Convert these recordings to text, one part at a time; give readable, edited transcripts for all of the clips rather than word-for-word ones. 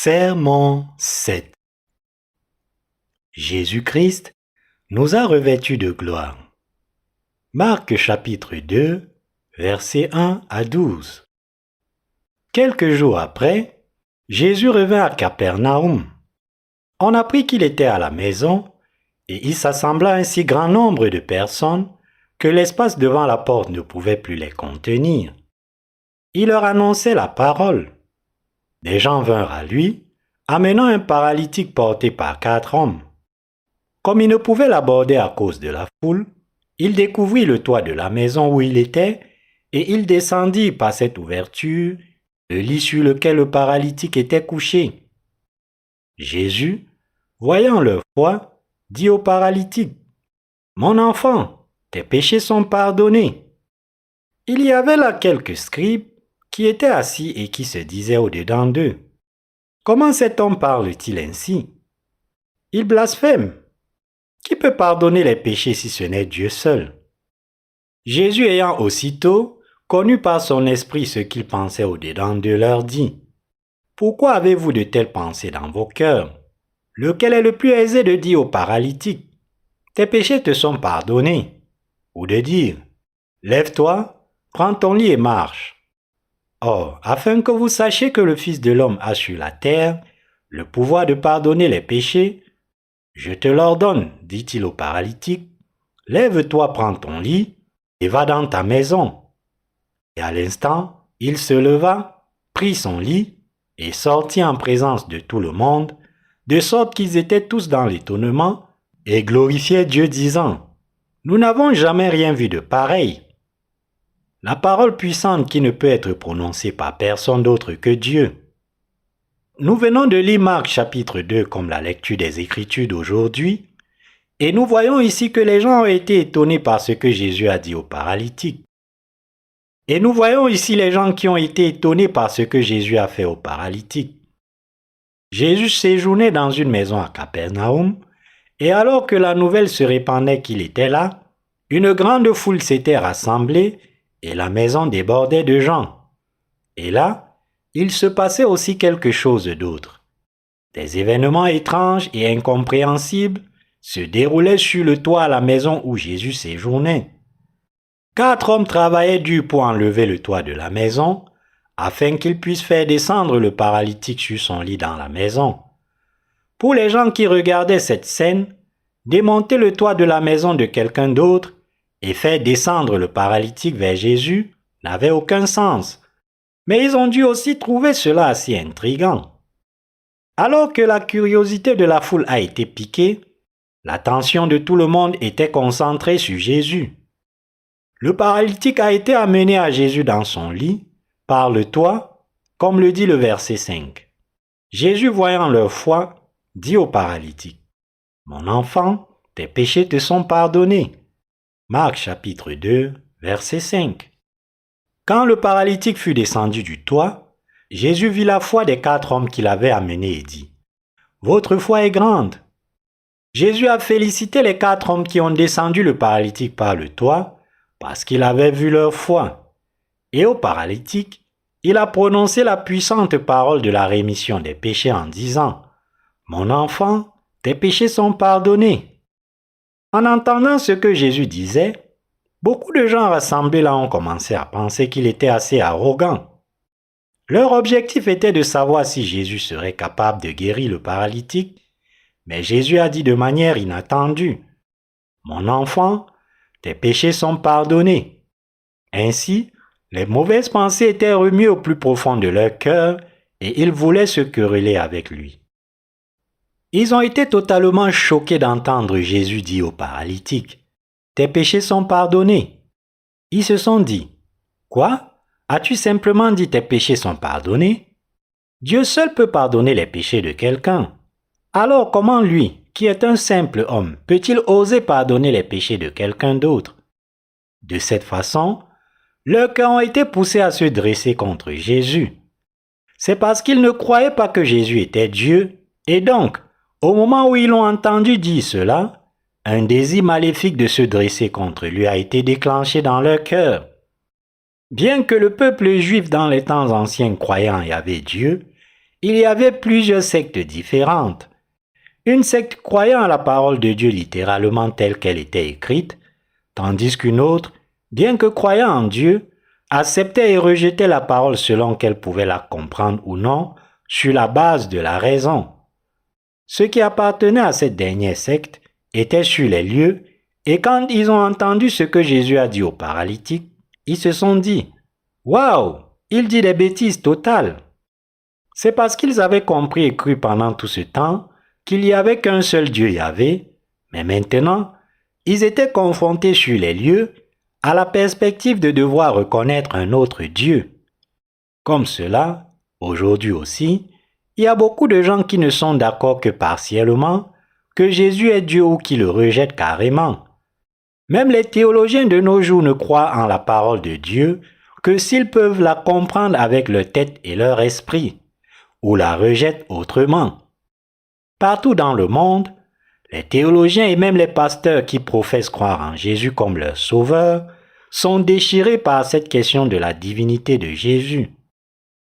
Sermon 7. Jésus-Christ nous a revêtus de gloire. Marc chapitre 2, versets 1 à 12. Quelques jours après, Jésus revint à Capernaum. On apprit qu'il était à la maison, et il s'assembla un si grand nombre de personnes que l'espace devant la porte ne pouvait plus les contenir. Il leur annonçait la parole. Des gens vinrent à lui, amenant un paralytique porté par 4 hommes. Comme il ne pouvait l'aborder à cause de la foule, il découvrit le toit de la maison où il était, et il descendit par cette ouverture le lit sur lequel le paralytique était couché. Jésus, voyant leur foi, dit au paralytique, « Mon enfant, tes péchés sont pardonnés. » Il y avait là quelques scribes qui étaient assis et qui se disaient au-dedans d'eux, « Comment cet homme parle-t-il ainsi? Il blasphème. Qui peut pardonner les péchés si ce n'est Dieu seul? » Jésus ayant aussitôt connu par son esprit ce qu'ils pensaient au-dedans d'eux, leur dit, « Pourquoi avez-vous de telles pensées dans vos cœurs? Lequel est le plus aisé de dire au paralytique, « Tes péchés te sont pardonnés » ou de dire, « Lève-toi, prends ton lit et marche. » Or, afin que vous sachiez que le Fils de l'homme a sur la terre le pouvoir de pardonner les péchés, je te l'ordonne, dit-il au paralytique, lève-toi, prends ton lit et va dans ta maison. Et à l'instant, il se leva, prit son lit et sortit en présence de tout le monde, de sorte qu'ils étaient tous dans l'étonnement et glorifiaient Dieu disant, nous n'avons jamais rien vu de pareil. La parole puissante qui ne peut être prononcée par personne d'autre que Dieu. Nous venons de lire Marc chapitre 2 comme la lecture des Écritures d'aujourd'hui, et nous voyons ici que les gens ont été étonnés par ce que Jésus a dit au paralytique. Et nous voyons ici les gens qui ont été étonnés par ce que Jésus a fait au paralytique. Jésus séjournait dans une maison à Capernaum, et alors que la nouvelle se répandait qu'il était là, une grande foule s'était rassemblée et la maison débordait de gens. Et là, il se passait aussi quelque chose d'autre. Des événements étranges et incompréhensibles se déroulaient sur le toit à la maison où Jésus séjournait. 4 hommes travaillaient dur pour enlever le toit de la maison, afin qu'ils puissent faire descendre le paralytique sur son lit dans la maison. Pour les gens qui regardaient cette scène, démonter le toit de la maison de quelqu'un d'autre et faire descendre le paralytique vers Jésus n'avait aucun sens. Mais ils ont dû aussi trouver cela assez intriguant. Alors que la curiosité de la foule a été piquée, l'attention de tout le monde était concentrée sur Jésus. Le paralytique a été amené à Jésus dans son lit, par le toit, comme le dit le verset 5. Jésus, voyant leur foi, dit au paralytique, « Mon enfant, tes péchés te sont pardonnés. » Marc chapitre 2, verset 5. Quand le paralytique fut descendu du toit, Jésus vit la foi des 4 hommes qu'il avait amenés et dit, « Votre foi est grande. » Jésus a félicité les 4 hommes qui ont descendu le paralytique par le toit parce qu'il avait vu leur foi. Et au paralytique, il a prononcé la puissante parole de la rémission des péchés en disant, « Mon enfant, tes péchés sont pardonnés. » En entendant ce que Jésus disait, beaucoup de gens rassemblés là ont commencé à penser qu'il était assez arrogant. Leur objectif était de savoir si Jésus serait capable de guérir le paralytique, mais Jésus a dit de manière inattendue, « Mon enfant, tes péchés sont pardonnés. » Ainsi, les mauvaises pensées étaient remuées au plus profond de leur cœur et ils voulaient se quereller avec lui. Ils ont été totalement choqués d'entendre Jésus dire au paralytique, « Tes péchés sont pardonnés. » Ils se sont dit, « Quoi? As-tu simplement dit tes péchés sont pardonnés? Dieu seul peut pardonner les péchés de quelqu'un. Alors comment lui, qui est un simple homme, peut-il oser pardonner les péchés de quelqu'un d'autre? » De cette façon, leurs cœurs ont été poussés à se dresser contre Jésus. C'est parce qu'ils ne croyaient pas que Jésus était Dieu, et donc, au moment où ils l'ont entendu dire cela, un désir maléfique de se dresser contre lui a été déclenché dans leur cœur. Bien que le peuple juif dans les temps anciens croyant y avait Dieu, il y avait plusieurs sectes différentes. Une secte croyant à la parole de Dieu littéralement telle qu'elle était écrite, tandis qu'une autre, bien que croyant en Dieu, acceptait et rejetait la parole selon qu'elle pouvait la comprendre ou non, sur la base de la raison. Ceux qui appartenaient à cette dernière secte étaient sur les lieux et quand ils ont entendu ce que Jésus a dit aux paralytiques, ils se sont dit « Waouh, il dit des bêtises totales !» C'est parce qu'ils avaient compris et cru pendant tout ce temps qu'il n'y avait qu'un seul Dieu Yahvé, mais maintenant, ils étaient confrontés sur les lieux à la perspective de devoir reconnaître un autre Dieu. Comme cela, aujourd'hui aussi, il y a beaucoup de gens qui ne sont d'accord que partiellement que Jésus est Dieu ou qui le rejettent carrément. Même les théologiens de nos jours ne croient en la parole de Dieu que s'ils peuvent la comprendre avec leur tête et leur esprit, ou la rejettent autrement. Partout dans le monde, les théologiens et même les pasteurs qui professent croire en Jésus comme leur sauveur sont déchirés par cette question de la divinité de Jésus.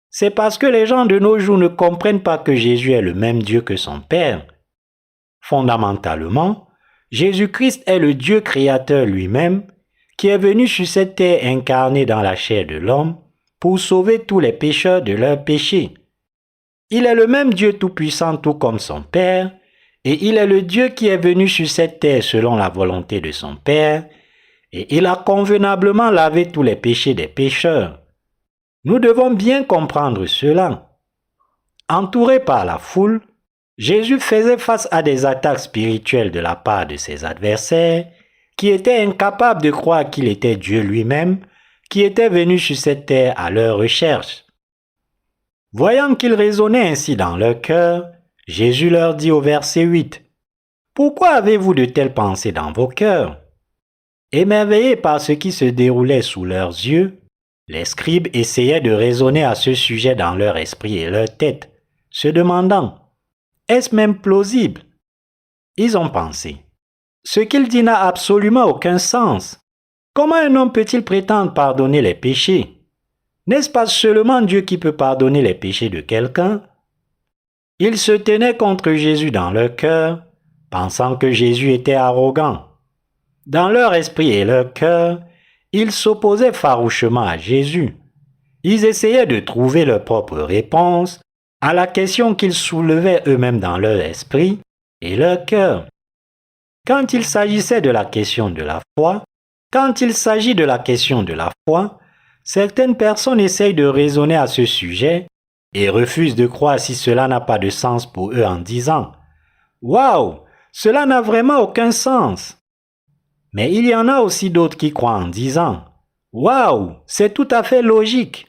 C'est parce que les gens de nos jours ne comprennent pas que Jésus est le même Dieu que son Père. Fondamentalement, Jésus-Christ est le Dieu créateur lui-même qui est venu sur cette terre incarné dans la chair de l'homme pour sauver tous les pécheurs de leurs péchés. Il est le même Dieu tout-puissant tout comme son Père, et il est le Dieu qui est venu sur cette terre selon la volonté de son Père, et il a convenablement lavé tous les péchés des pécheurs. Nous devons bien comprendre cela. Entouré par la foule, Jésus faisait face à des attaques spirituelles de la part de ses adversaires, qui étaient incapables de croire qu'il était Dieu lui-même, qui était venu sur cette terre à leur recherche. Voyant qu'ils raisonnaient ainsi dans leur cœur, Jésus leur dit au verset 8, « Pourquoi avez-vous de telles pensées dans vos cœurs ?» Émerveillés par ce qui se déroulait sous leurs yeux, les scribes essayaient de raisonner à ce sujet dans leur esprit et leur tête, se demandant, « Est-ce même plausible ?» Ils ont pensé, « Ce qu'il dit n'a absolument aucun sens. Comment un homme peut-il prétendre pardonner les péchés ? N'est-ce pas seulement Dieu qui peut pardonner les péchés de quelqu'un ?» Ils se tenaient contre Jésus dans leur cœur, pensant que Jésus était arrogant. Dans leur esprit et leur cœur, ils s'opposaient farouchement à Jésus. Ils essayaient de trouver leur propre réponse à la question qu'ils soulevaient eux-mêmes dans leur esprit et leur cœur. Quand il s'agissait de la question de la foi, certaines personnes essayent de raisonner à ce sujet et refusent de croire si cela n'a pas de sens pour eux en disant « Waouh, cela n'a vraiment aucun sens !» Mais il y en a aussi d'autres qui croient en disant « Waouh, c'est tout à fait logique !»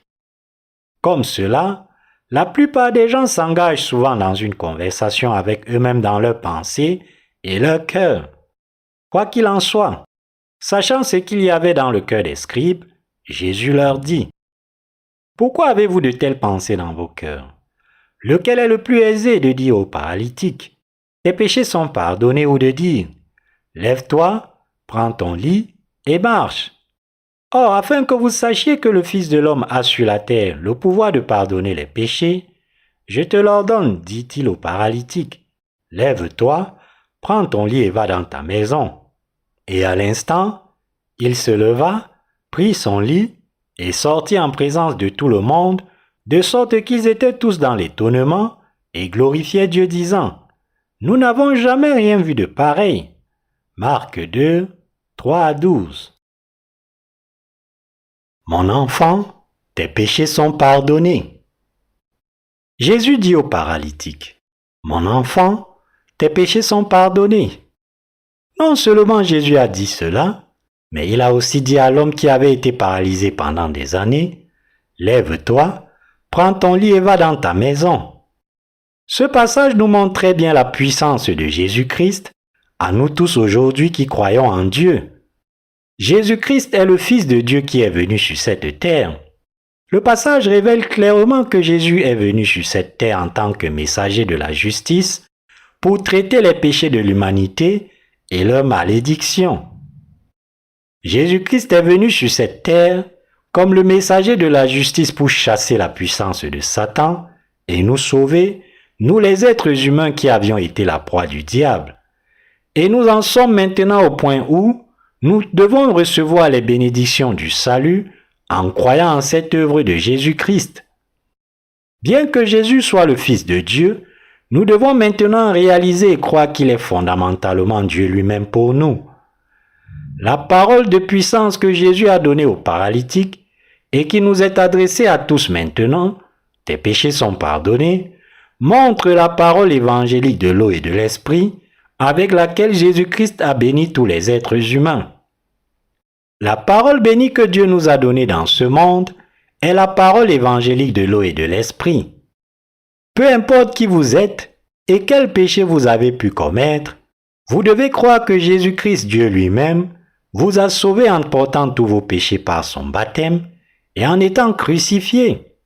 Comme cela, la plupart des gens s'engagent souvent dans une conversation avec eux-mêmes dans leurs pensées et leur cœur. Quoi qu'il en soit, sachant ce qu'il y avait dans le cœur des scribes, Jésus leur dit, « Pourquoi avez-vous de telles pensées dans vos cœurs? Lequel est le plus aisé de dire aux paralytiques, « Tes péchés sont pardonnés » ou de dire, « Lève-toi, prends ton lit et marche ». Or, afin que vous sachiez que le Fils de l'homme a sur la terre le pouvoir de pardonner les péchés, je te l'ordonne, dit-il aux paralytiques, « Lève-toi, prends ton lit et va dans ta maison. » Et à l'instant, il se leva, prit son lit et sortit en présence de tout le monde, de sorte qu'ils étaient tous dans l'étonnement et glorifiaient Dieu disant, « Nous n'avons jamais rien vu de pareil. » Marc 2, 3-12. Mon enfant, tes péchés sont pardonnés. Jésus dit au paralytique, « Mon enfant, tes péchés sont pardonnés. » Non seulement Jésus a dit cela, mais il a aussi dit à l'homme qui avait été paralysé pendant des années, « Lève-toi, prends ton lit et va dans ta maison. » Ce passage nous montre très bien la puissance de Jésus-Christ, à nous tous aujourd'hui qui croyons en Dieu. Jésus-Christ est le Fils de Dieu qui est venu sur cette terre. Le passage révèle clairement que Jésus est venu sur cette terre en tant que messager de la justice pour traiter les péchés de l'humanité et leurs malédictions. Jésus-Christ est venu sur cette terre comme le messager de la justice pour chasser la puissance de Satan et nous sauver, nous les êtres humains qui avions été la proie du diable. Et nous en sommes maintenant au point où nous devons recevoir les bénédictions du salut en croyant en cette œuvre de Jésus-Christ. Bien que Jésus soit le Fils de Dieu, nous devons maintenant réaliser et croire qu'il est fondamentalement Dieu lui-même pour nous. La parole de puissance que Jésus a donnée aux paralytiques et qui nous est adressée à tous maintenant, tes péchés sont pardonnés, montre la parole évangélique de l'eau et de l'esprit avec laquelle Jésus-Christ a béni tous les êtres humains. La parole bénie que Dieu nous a donnée dans ce monde est la parole évangélique de l'eau et de l'esprit. Peu importe qui vous êtes et quel péché vous avez pu commettre, vous devez croire que Jésus-Christ, Dieu lui-même, vous a sauvé en portant tous vos péchés par son baptême et en étant crucifié.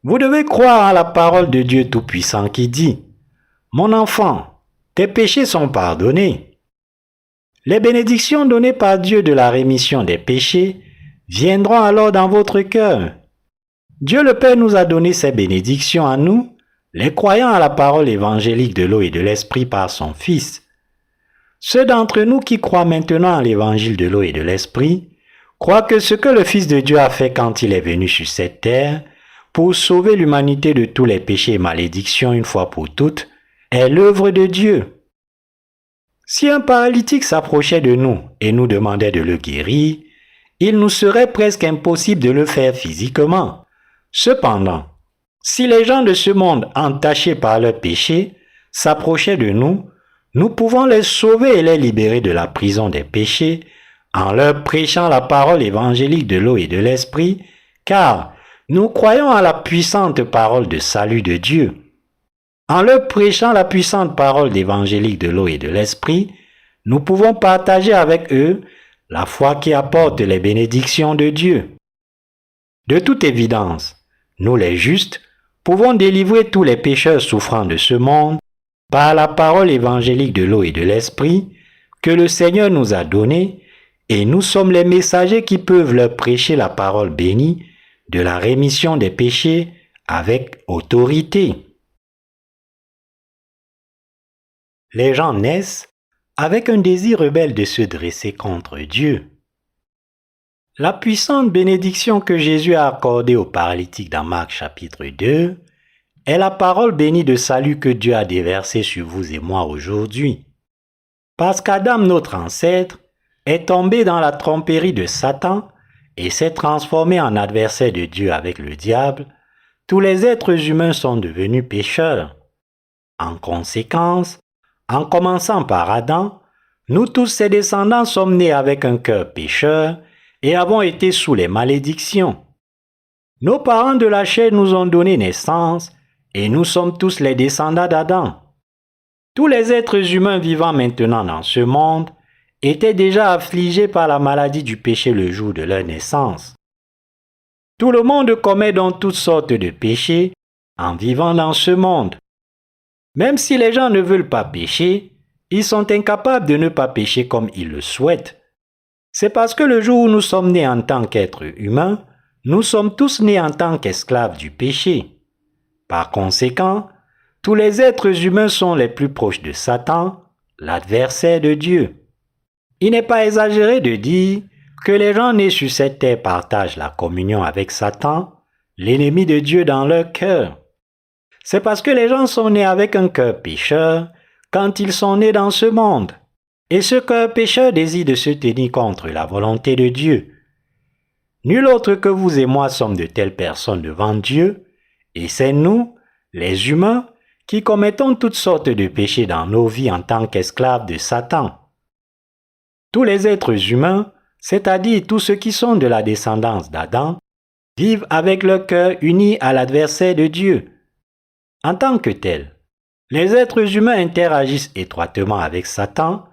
Vous devez croire à la parole de Dieu Tout-Puissant qui dit « Mon enfant, tes péchés sont pardonnés. » Les bénédictions données par Dieu de la rémission des péchés viendront alors dans votre cœur. Dieu le Père nous a donné ces bénédictions à nous, les croyants à la parole évangélique de l'eau et de l'esprit par son Fils. Ceux d'entre nous qui croient maintenant à l'évangile de l'eau et de l'esprit croient que ce que le Fils de Dieu a fait quand il est venu sur cette terre pour sauver l'humanité de tous les péchés et malédictions une fois pour toutes est l'œuvre de Dieu. Si un paralytique s'approchait de nous et nous demandait de le guérir, il nous serait presque impossible de le faire physiquement. Cependant, si les gens de ce monde entachés par leurs péchés s'approchaient de nous, nous pouvons les sauver et les libérer de la prison des péchés en leur prêchant la parole évangélique de l'eau et de l'esprit, car nous croyons à la puissante parole de salut de Dieu. En leur prêchant la puissante parole évangélique de l'eau et de l'esprit, nous pouvons partager avec eux la foi qui apporte les bénédictions de Dieu. De toute évidence, nous les justes pouvons délivrer tous les pécheurs souffrant de ce monde par la parole évangélique de l'eau et de l'esprit que le Seigneur nous a donnée, et nous sommes les messagers qui peuvent leur prêcher la parole bénie de la rémission des péchés avec autorité. Les gens naissent avec un désir rebelle de se dresser contre Dieu. La puissante bénédiction que Jésus a accordée aux paralytiques dans Marc chapitre 2 est la parole bénie de salut que Dieu a déversée sur vous et moi aujourd'hui. Parce qu'Adam, notre ancêtre, est tombé dans la tromperie de Satan et s'est transformé en adversaire de Dieu avec le diable, tous les êtres humains sont devenus pécheurs. En conséquence, en commençant par Adam, nous tous ses descendants sommes nés avec un cœur pécheur et avons été sous les malédictions. Nos parents de la chair nous ont donné naissance et nous sommes tous les descendants d'Adam. Tous les êtres humains vivant maintenant dans ce monde étaient déjà affligés par la maladie du péché le jour de leur naissance. Tout le monde commet donc toutes sortes de péchés en vivant dans ce monde. Même si les gens ne veulent pas pécher, ils sont incapables de ne pas pécher comme ils le souhaitent. C'est parce que le jour où nous sommes nés en tant qu'êtres humains, nous sommes tous nés en tant qu'esclaves du péché. Par conséquent, tous les êtres humains sont les plus proches de Satan, l'adversaire de Dieu. Il n'est pas exagéré de dire que les gens nés sur cette terre partagent la communion avec Satan, l'ennemi de Dieu dans leur cœur. C'est parce que les gens sont nés avec un cœur pécheur quand ils sont nés dans ce monde. Et ce cœur pécheur désire de se tenir contre la volonté de Dieu. Nul autre que vous et moi sommes de telles personnes devant Dieu, et c'est nous, les humains, qui commettons toutes sortes de péchés dans nos vies en tant qu'esclaves de Satan. Tous les êtres humains, c'est-à-dire tous ceux qui sont de la descendance d'Adam, vivent avec leur cœur uni à l'adversaire de Dieu. En tant que tels, les êtres humains interagissent étroitement avec Satan,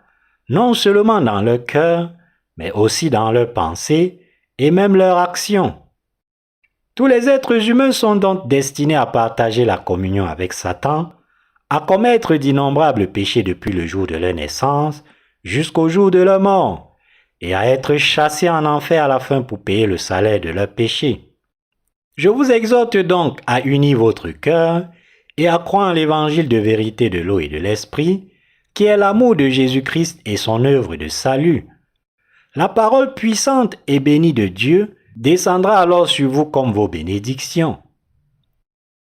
non seulement dans leur cœur, mais aussi dans leurs pensées et même leurs actions. Tous les êtres humains sont donc destinés à partager la communion avec Satan, à commettre d'innombrables péchés depuis le jour de leur naissance jusqu'au jour de leur mort, et à être chassés en enfer à la fin pour payer le salaire de leurs péchés. Je vous exhorte donc à unir votre cœur et à croire en l'évangile de vérité de l'eau et de l'esprit, qui est l'amour de Jésus-Christ et son œuvre de salut. La parole puissante et bénie de Dieu descendra alors sur vous comme vos bénédictions.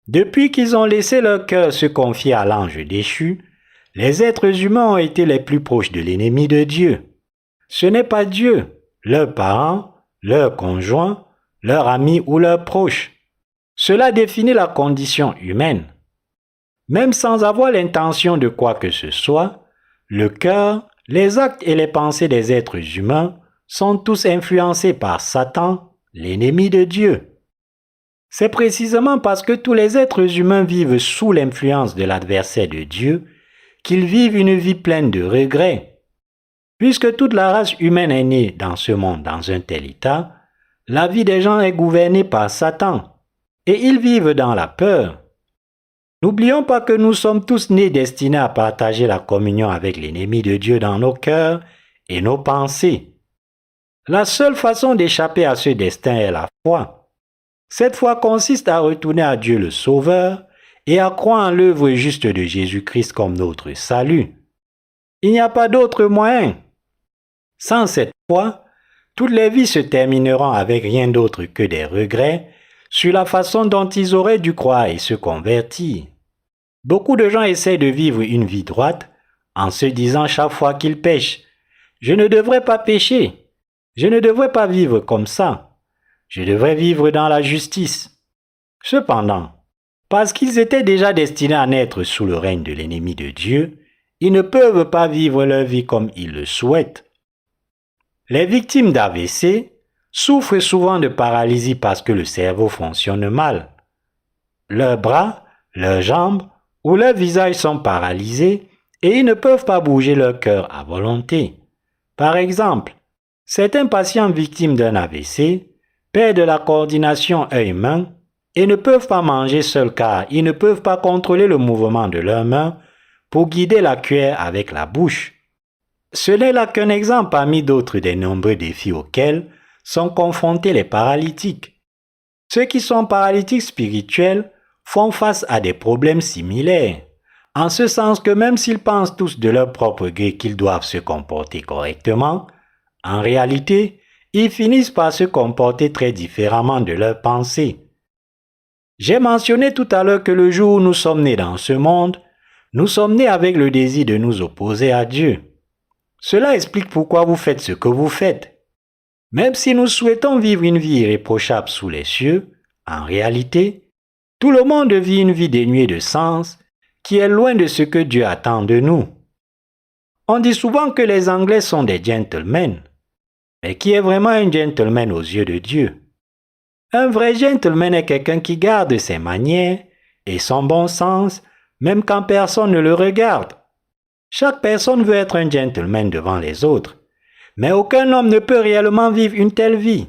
Depuis qu'ils ont laissé leur cœur se confier à l'ange déchu, les êtres humains ont été les plus proches de l'ennemi de Dieu. Ce n'est pas Dieu, leurs parents, leurs conjoints, leurs amis ou leurs proches. Cela définit la condition humaine. Même sans avoir l'intention de quoi que ce soit, le cœur, les actes et les pensées des êtres humains sont tous influencés par Satan, l'ennemi de Dieu. C'est précisément parce que tous les êtres humains vivent sous l'influence de l'adversaire de Dieu qu'ils vivent une vie pleine de regrets. Puisque toute la race humaine est née dans ce monde dans un tel état, la vie des gens est gouvernée par Satan et ils vivent dans la peur. N'oublions pas que nous sommes tous nés destinés à partager la communion avec l'ennemi de Dieu dans nos cœurs et nos pensées. La seule façon d'échapper à ce destin est la foi. Cette foi consiste à retourner à Dieu le Sauveur et à croire en l'œuvre juste de Jésus-Christ comme notre salut. Il n'y a pas d'autre moyen. Sans cette foi, toutes les vies se termineront avec rien d'autre que des regrets sur la façon dont ils auraient dû croire et se convertir. Beaucoup de gens essaient de vivre une vie droite en se disant chaque fois qu'ils pêchent « Je ne devrais pas pécher, je ne devrais pas vivre comme ça. Je devrais vivre dans la justice. » Cependant, parce qu'ils étaient déjà destinés à naître sous le règne de l'ennemi de Dieu, ils ne peuvent pas vivre leur vie comme ils le souhaitent. Les victimes d'AVC souffrent souvent de paralysie parce que le cerveau fonctionne mal. Leurs bras, leurs jambes ou leurs visages sont paralysés et ils ne peuvent pas bouger leur cœur à volonté. Par exemple, certains patients victimes d'un AVC perdent la coordination œil-main et ne peuvent pas manger seuls car ils ne peuvent pas contrôler le mouvement de leurs mains pour guider la cuillère avec la bouche. Ce n'est là qu'un exemple parmi d'autres des nombreux défis auxquels sont confrontés les paralytiques. Ceux qui sont paralytiques spirituels font face à des problèmes similaires, en ce sens que même s'ils pensent tous de leur propre gré qu'ils doivent se comporter correctement, en réalité, ils finissent par se comporter très différemment de leurs pensées. J'ai mentionné tout à l'heure que le jour où nous sommes nés dans ce monde, nous sommes nés avec le désir de nous opposer à Dieu. Cela explique pourquoi vous faites ce que vous faites. Même si nous souhaitons vivre une vie irréprochable sous les cieux, en réalité, tout le monde vit une vie dénuée de sens qui est loin de ce que Dieu attend de nous. On dit souvent que les Anglais sont des gentlemen. Mais qui est vraiment un gentleman aux yeux de Dieu? Un vrai gentleman est quelqu'un qui garde ses manières et son bon sens, même quand personne ne le regarde. Chaque personne veut être un gentleman devant les autres, mais aucun homme ne peut réellement vivre une telle vie.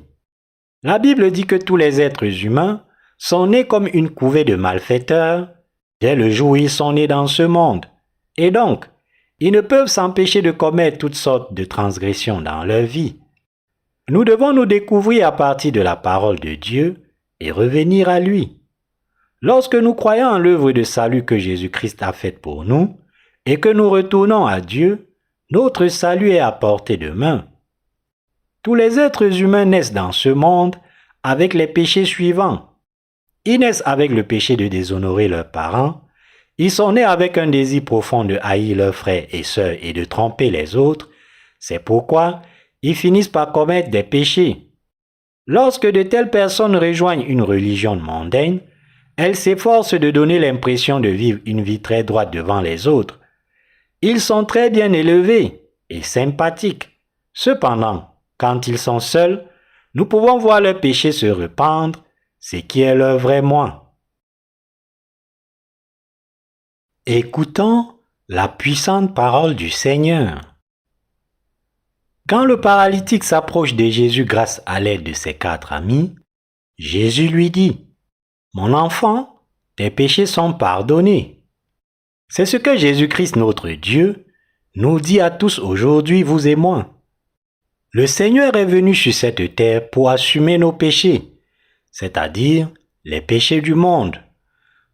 La Bible dit que tous les êtres humains sont nés comme une couvée de malfaiteurs dès le jour où ils sont nés dans ce monde, et donc, ils ne peuvent s'empêcher de commettre toutes sortes de transgressions dans leur vie. Nous devons nous découvrir à partir de la parole de Dieu et revenir à lui. Lorsque nous croyons en l'œuvre de salut que Jésus-Christ a faite pour nous et que nous retournons à Dieu, notre salut est à portée de main. Tous les êtres humains naissent dans ce monde avec les péchés suivants. Ils naissent avec le péché de déshonorer leurs parents. Ils sont nés avec un désir profond de haïr leurs frères et sœurs et de tromper les autres. C'est pourquoi ils finissent par commettre des péchés. Lorsque de telles personnes rejoignent une religion mondaine, elles s'efforcent de donner l'impression de vivre une vie très droite devant les autres. Ils sont très bien élevés et sympathiques. Cependant, quand ils sont seuls, nous pouvons voir leurs péchés se répandre, ce qui est leur vrai moi. Écoutons la puissante parole du Seigneur. Quand le paralytique s'approche de Jésus grâce à l'aide de ses 4 amis, Jésus lui dit « Mon enfant, tes péchés sont pardonnés. » C'est ce que Jésus-Christ notre Dieu nous dit à tous aujourd'hui, vous et moi. Le Seigneur est venu sur cette terre pour assumer nos péchés, c'est-à-dire les péchés du monde.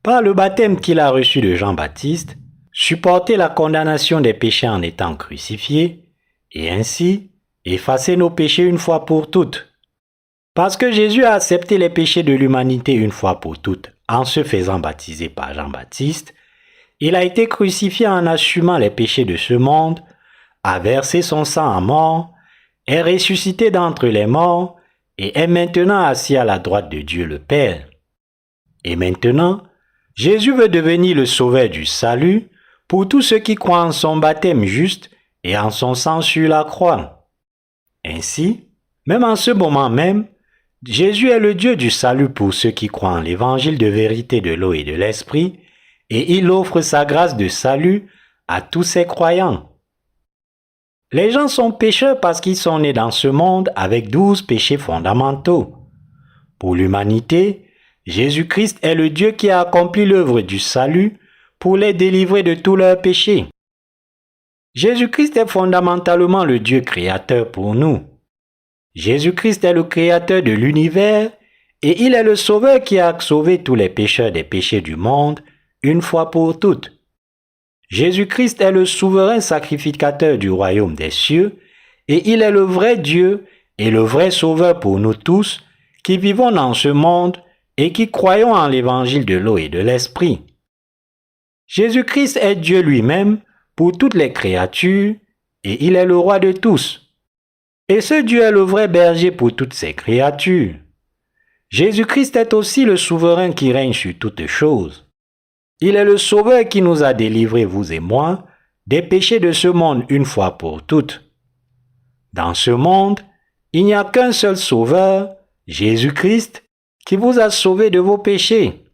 par le baptême qu'il a reçu de Jean-Baptiste, supporter la condamnation des péchés en étant crucifié, et ainsi effacer nos péchés une fois pour toutes. Parce que Jésus a accepté les péchés de l'humanité une fois pour toutes en se faisant baptiser par Jean-Baptiste, il a été crucifié en assumant les péchés de ce monde, a versé son sang à mort, est ressuscité d'entre les morts et est maintenant assis à la droite de Dieu le Père. Et maintenant, Jésus veut devenir le sauveur du salut pour tous ceux qui croient en son baptême juste et en son sang sur la croix. Ainsi, même en ce moment même, Jésus est le Dieu du salut pour ceux qui croient en l'évangile de vérité de l'eau et de l'esprit, et il offre sa grâce de salut à tous ses croyants. Les gens sont pécheurs parce qu'ils sont nés dans ce monde avec 12 péchés fondamentaux. Pour l'humanité, Jésus-Christ est le Dieu qui a accompli l'œuvre du salut pour les délivrer de tous leurs péchés. Jésus-Christ est fondamentalement le Dieu créateur pour nous. Jésus-Christ est le créateur de l'univers et il est le sauveur qui a sauvé tous les pécheurs des péchés du monde une fois pour toutes. Jésus-Christ est le souverain sacrificateur du royaume des cieux et il est le vrai Dieu et le vrai sauveur pour nous tous qui vivons dans ce monde et qui croyons en l'évangile de l'eau et de l'esprit. Jésus-Christ est Dieu lui-même pour toutes les créatures et il est le roi de tous. Et ce Dieu est le vrai berger pour toutes ses créatures. Jésus-Christ est aussi le souverain qui règne sur toutes choses. Il est le sauveur qui nous a délivrés, vous et moi, des péchés de ce monde une fois pour toutes. Dans ce monde, il n'y a qu'un seul sauveur, Jésus-Christ, qui vous a sauvés de vos péchés.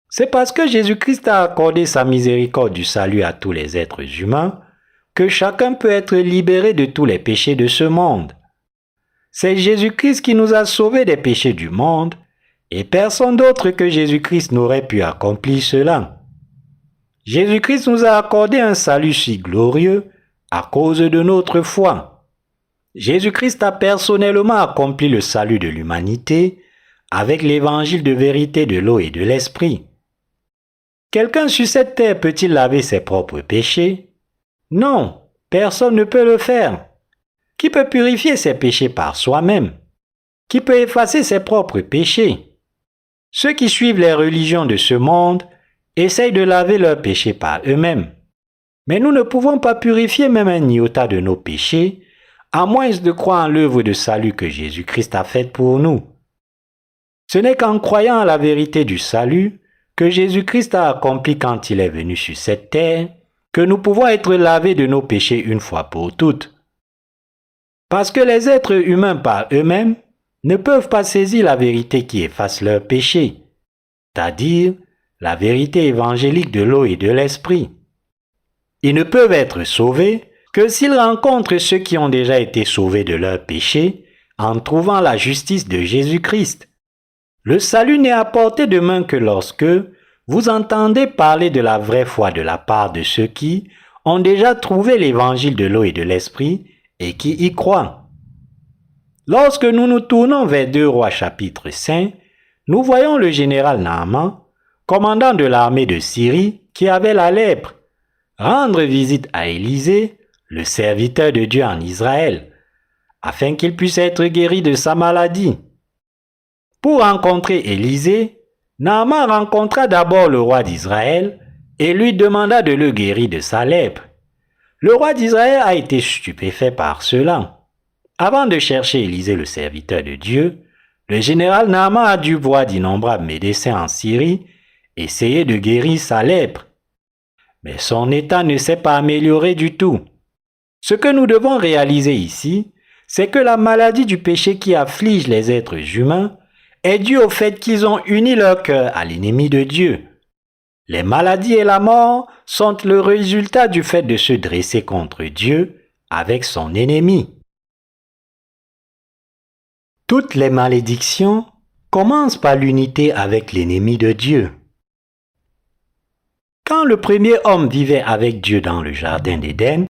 C'est parce que Jésus-Christ a accordé sa miséricorde du salut à tous les êtres humains que chacun peut être libéré de tous les péchés de ce monde. C'est Jésus-Christ qui nous a sauvés des péchés du monde et personne d'autre que Jésus-Christ n'aurait pu accomplir cela. Jésus-Christ nous a accordé un salut si glorieux à cause de notre foi. Jésus-Christ a personnellement accompli le salut de l'humanité avec l'évangile de vérité de l'eau et de l'esprit. Quelqu'un sur cette terre peut-il laver ses propres péchés? Non, personne ne peut le faire. Qui peut purifier ses péchés par soi-même? Qui peut effacer ses propres péchés? Ceux qui suivent les religions de ce monde essayent de laver leurs péchés par eux-mêmes. Mais nous ne pouvons pas purifier même un iota de nos péchés, à moins de croire en l'œuvre de salut que Jésus-Christ a faite pour nous. Ce n'est qu'en croyant à la vérité du salut que Jésus-Christ a accompli quand il est venu sur cette terre, que nous pouvons être lavés de nos péchés une fois pour toutes. Parce que les êtres humains par eux-mêmes ne peuvent pas saisir la vérité qui efface leurs péchés, c'est-à-dire la vérité évangélique de l'eau et de l'esprit. Ils ne peuvent être sauvés que s'ils rencontrent ceux qui ont déjà été sauvés de leurs péchés en trouvant la justice de Jésus-Christ. Le salut n'est apporté de main que lorsque vous entendez parler de la vraie foi de la part de ceux qui ont déjà trouvé l'évangile de l'eau et de l'esprit et qui y croient. Lorsque nous nous tournons vers 2 Rois chapitre 5, nous voyons le général Naaman, commandant de l'armée de Syrie, qui avait la lèpre, rendre visite à Élisée, le serviteur de Dieu en Israël, afin qu'il puisse être guéri de sa maladie. Pour rencontrer Élisée, Naaman rencontra d'abord le roi d'Israël et lui demanda de le guérir de sa lèpre. Le roi d'Israël a été stupéfait par cela. Avant de chercher Élisée le serviteur de Dieu, le général Naaman a dû voir d'innombrables médecins en Syrie essayer de guérir sa lèpre. Mais son état ne s'est pas amélioré du tout. Ce que nous devons réaliser ici, c'est que la maladie du péché qui afflige les êtres humains est due au fait qu'ils ont uni leur cœur à l'ennemi de Dieu. Les maladies et la mort sont le résultat du fait de se dresser contre Dieu avec son ennemi. Toutes les malédictions commencent par l'unité avec l'ennemi de Dieu. Quand le premier homme vivait avec Dieu dans le jardin d'Éden,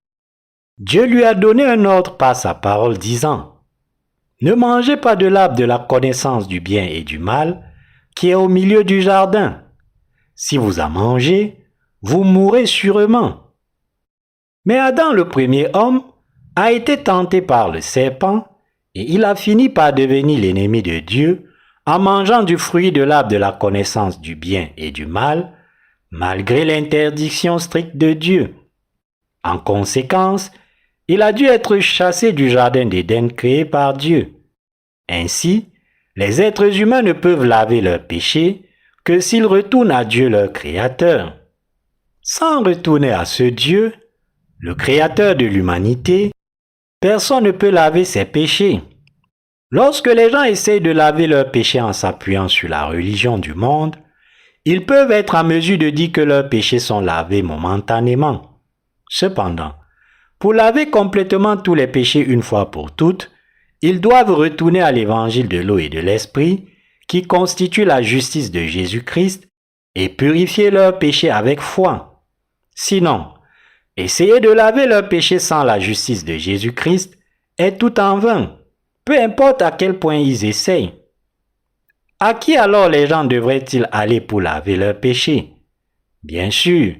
Dieu lui a donné un ordre par sa parole disant « Ne mangez pas de l'arbre de la connaissance du bien et du mal qui est au milieu du jardin, si vous en mangez, vous mourrez sûrement. Mais Adam, le premier homme, a été tenté par le serpent et il a fini par devenir l'ennemi de Dieu en mangeant du fruit de l'arbre de la connaissance du bien et du mal, malgré l'interdiction stricte de Dieu. En conséquence, il a dû être chassé du jardin d'Éden créé par Dieu. Ainsi, les êtres humains ne peuvent laver leurs péchés que s'ils retournent à Dieu leur Créateur. Sans retourner à ce Dieu, le Créateur de l'humanité, personne ne peut laver ses péchés. Lorsque les gens essayent de laver leurs péchés en s'appuyant sur la religion du monde, ils peuvent être en mesure de dire que leurs péchés sont lavés momentanément. Cependant, pour laver complètement tous les péchés une fois pour toutes, ils doivent retourner à l'évangile de l'eau et de l'esprit, qui constitue la justice de Jésus-Christ, et purifier leurs péchés avec foi. Sinon, essayer de laver leurs péchés sans la justice de Jésus-Christ est tout en vain, peu importe à quel point ils essayent. À qui alors les gens devraient-ils aller pour laver leurs péchés? Bien sûr,